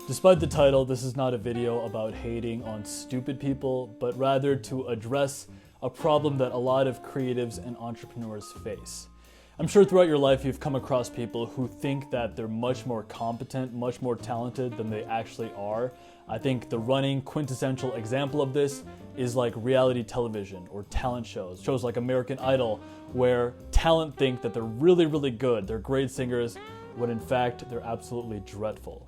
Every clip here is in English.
Despite the title, this is not a video about hating on stupid people, but rather to address a problem that a lot of creatives and entrepreneurs face. I'm sure throughout your life you've come across people who think that they're much more competent, much more talented than they actually are. I think the running quintessential example of this is like reality television or talent shows. Shows like American Idol, where talent think that they're really, really good, they're great singers, when in fact they're absolutely dreadful.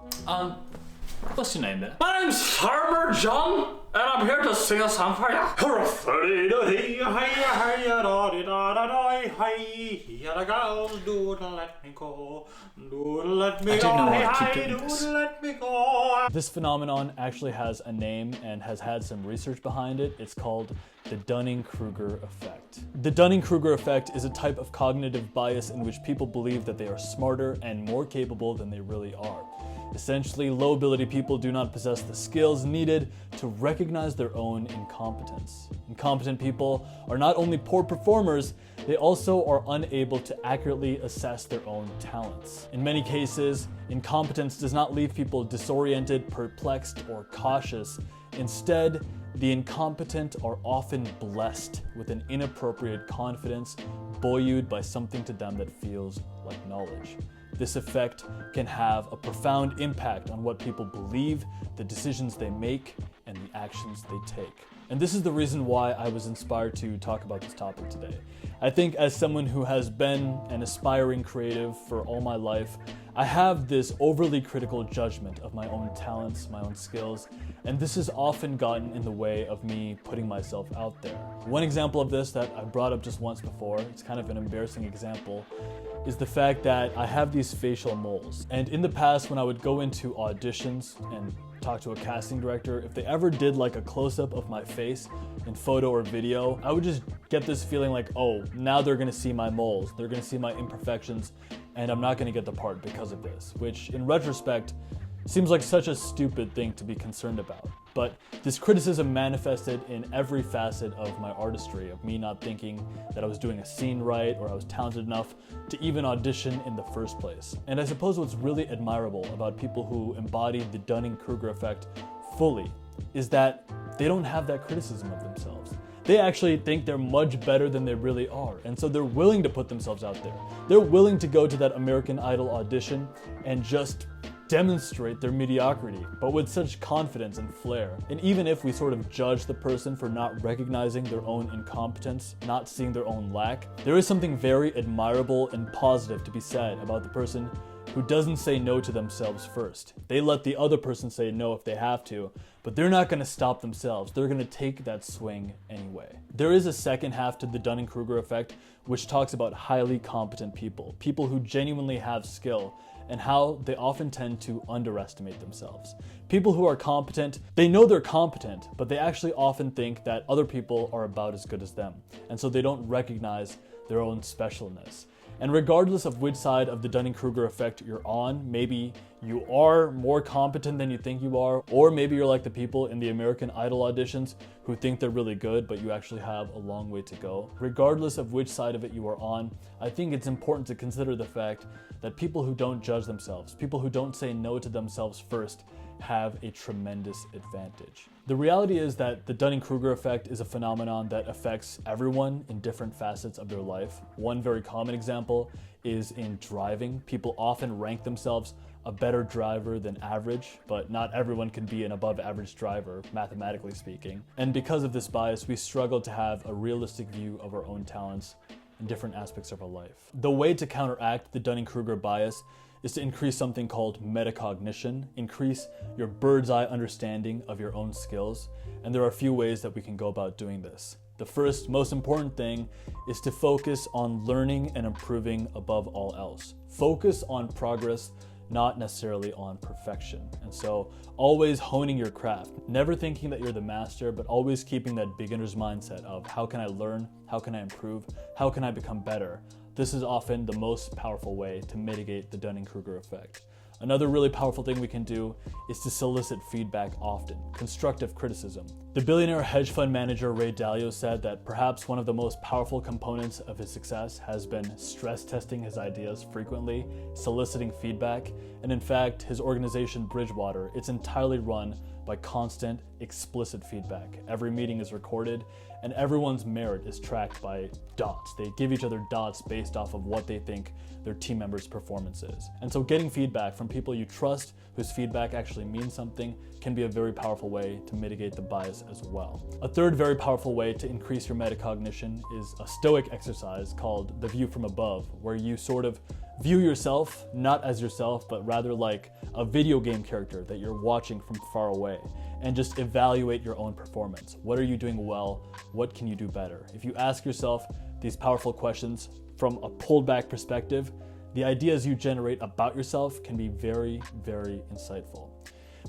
What's your name there? My name's Farmer John, and I'm here to sing a song for you. This phenomenon actually has a name and has had some research behind it. It's called the Dunning-Kruger Effect. The Dunning-Kruger Effect is a type of cognitive bias in which people believe that they are smarter and more capable than they really are. Essentially, low-ability people do not possess the skills needed to recognize their own incompetence. Incompetent people are not only poor performers, they also are unable to accurately assess their own talents. In many cases, incompetence does not leave people disoriented, perplexed, or cautious. Instead, the incompetent are often blessed with an inappropriate confidence, buoyed by something to them that feels like knowledge. This effect can have a profound impact on what people believe, the decisions they make, and the actions they take. And this is the reason why I was inspired to talk about this topic today. I think as someone who has been an aspiring creative for all my life, I have this overly critical judgment of my own talents, my own skills, and this has often gotten in the way of me putting myself out there. One example of this that I brought up just once before, it's kind of an embarrassing example, is the fact that I have these facial moles. And in the past, when I would go into auditions and talk to a casting director, if they ever did like a close-up of my face in photo or video, I would just get this feeling like, oh, now they're gonna see my moles, they're gonna see my imperfections, and I'm not gonna get the part because of this, which in retrospect seems like such a stupid thing to be concerned about. But this criticism manifested in every facet of my artistry, of me not thinking that I was doing a scene right or I was talented enough to even audition in the first place. And I suppose what's really admirable about people who embody the Dunning-Kruger effect fully is that they don't have that criticism of themselves. They actually think they're much better than they really are, and so they're willing to put themselves out there. They're willing to go to that American Idol audition and just demonstrate their mediocrity, but with such confidence and flair. And even if we sort of judge the person for not recognizing their own incompetence, not seeing their own lack, there is something very admirable and positive to be said about the person who doesn't say no to themselves first. They let the other person say no if they have to, but they're not going to stop themselves. They're going to take that swing anyway. There is a second half to the Dunning-Kruger effect, which talks about highly competent people, people who genuinely have skill, and how they often tend to underestimate themselves. People who are competent, they know they're competent, but they actually often think that other people are about as good as them, and so they don't recognize their own specialness. And regardless of which side of the Dunning-Kruger effect you're on, maybe you are more competent than you think you are, or maybe you're like the people in the American Idol auditions who think they're really good, but you actually have a long way to go. Regardless of which side of it you are on, I think it's important to consider the fact that people who don't judge themselves, people who don't say no to themselves first, have a tremendous advantage. The reality is that the Dunning-Kruger effect is a phenomenon that affects everyone in different facets of their life. One very common example is in driving. People often rank themselves a better driver than average, but not everyone can be an above average driver, mathematically speaking. And because of this bias, we struggle to have a realistic view of our own talents in different aspects of our life. The way to counteract the Dunning-Kruger bias is to increase something called metacognition, increase your bird's eye understanding of your own skills, and there are a few ways that we can go about doing this. The first, most important thing is to focus on learning and improving above all else. Focus on progress, not necessarily on perfection. And so always honing your craft, never thinking that you're the master, but always keeping that beginner's mindset of how can I learn, how can I improve, how can I become better. This is often the most powerful way to mitigate the Dunning-Kruger effect. Another really powerful thing we can do is to solicit feedback often, constructive criticism. The billionaire hedge fund manager Ray Dalio said that perhaps one of the most powerful components of his success has been stress testing his ideas frequently, soliciting feedback, and in fact, his organization Bridgewater, it's entirely run by constant, explicit feedback. Every meeting is recorded, and everyone's merit is tracked by dots. They give each other dots based off of what they think their team members' performance is. And so getting feedback from people you trust, whose feedback actually means something, can be a very powerful way to mitigate the bias as well. A third very powerful way to increase your metacognition is a Stoic exercise called the view from above, where you sort of view yourself not as yourself, but rather like a video game character that you're watching from far away, and just evaluate your own performance. What are you doing well? What can you do better? If you ask yourself these powerful questions from a pulled back perspective, the ideas you generate about yourself can be very, very insightful.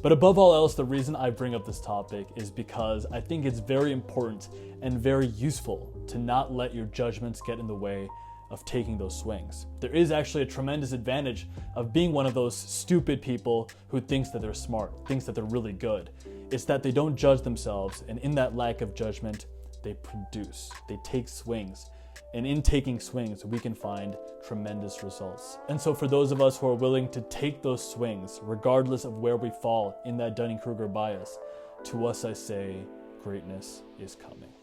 But above all else, the reason I bring up this topic is because I think it's very important and very useful to not let your judgments get in the way of taking those swings. There is actually a tremendous advantage of being one of those stupid people who thinks that they're smart, thinks that they're really good. It's that they don't judge themselves, and in that lack of judgment, they produce, they take swings. And in taking swings, we can find tremendous results. And so for those of us who are willing to take those swings, regardless of where we fall in that Dunning-Kruger bias, to us I say, greatness is coming.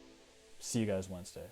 See you guys Wednesday.